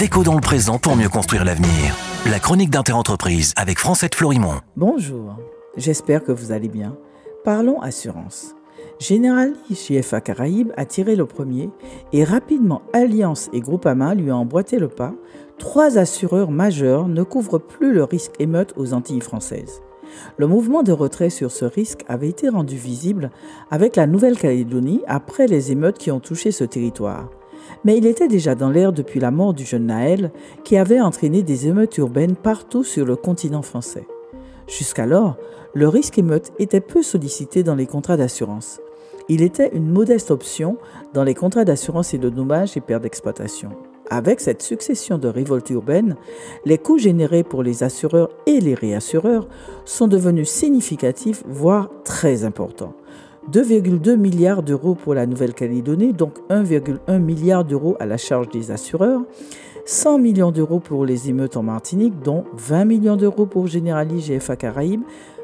Déco dans le présent pour mieux construire l'avenir. La chronique d'Interentreprise avec Francette Florimond. Bonjour, j'espère que vous allez bien. Parlons assurance. Generali JFA Caraïbes a tiré le premier et rapidement Allianz et Groupama lui ont emboîté le pas. 3 assureurs majeurs ne couvrent plus le risque émeute aux Antilles françaises. Le mouvement de retrait sur ce risque avait été rendu visible avec la Nouvelle-Calédonie après les émeutes qui ont touché ce territoire. Mais il était déjà dans l'air depuis la mort du jeune Naël qui avait entraîné des émeutes urbaines partout sur le continent français. Jusqu'alors, le risque émeute était peu sollicité dans les contrats d'assurance. Il était une modeste option dans les contrats d'assurance et de dommages et pertes d'exploitation. Avec cette succession de révoltes urbaines, les coûts générés pour les assureurs et les réassureurs sont devenus significatifs, voire très importants. 2,2 milliards d'euros pour la Nouvelle-Calédonie, donc 1,1 milliard d'euros à la charge des assureurs, 100 millions d'euros pour les émeutes en Martinique, dont 20 millions d'euros pour Generali JFA Caraïbes,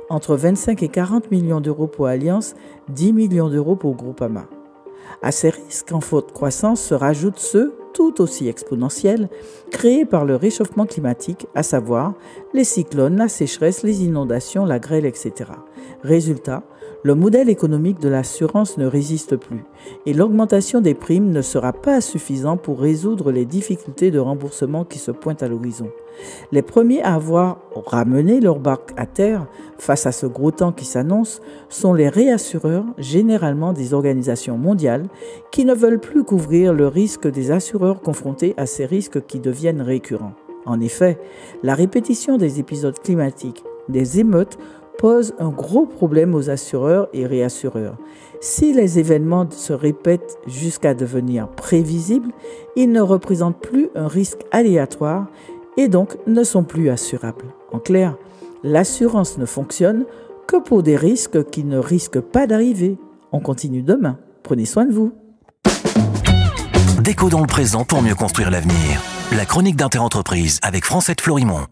entre 25 et 40 millions d'euros pour Allianz, 10 millions d'euros pour Groupama. À ces risques en forte croissance se rajoutent ceux, tout aussi exponentiels, créés par le réchauffement climatique, à savoir les cyclones, la sécheresse, les inondations, la grêle, etc. Résultat, le modèle économique de l'assurance ne résiste plus et l'augmentation des primes ne sera pas suffisante pour résoudre les difficultés de remboursement qui se pointent à l'horizon. Les premiers à avoir ramené leur barque à terre face à ce gros temps qui s'annonce sont les réassureurs, généralement des organisations mondiales, qui ne veulent plus couvrir le risque des assureurs confrontés à ces risques qui deviennent récurrents. En effet, la répétition des épisodes climatiques, des émeutes, pose un gros problème aux assureurs et réassureurs. Si les événements se répètent jusqu'à devenir prévisibles, ils ne représentent plus un risque aléatoire et donc ne sont plus assurables. En clair, l'assurance ne fonctionne que pour des risques qui ne risquent pas d'arriver. On continue demain. Prenez soin de vous. Déco dans le présent pour mieux construire l'avenir. La chronique d'Interentreprise avec Francette Florimond.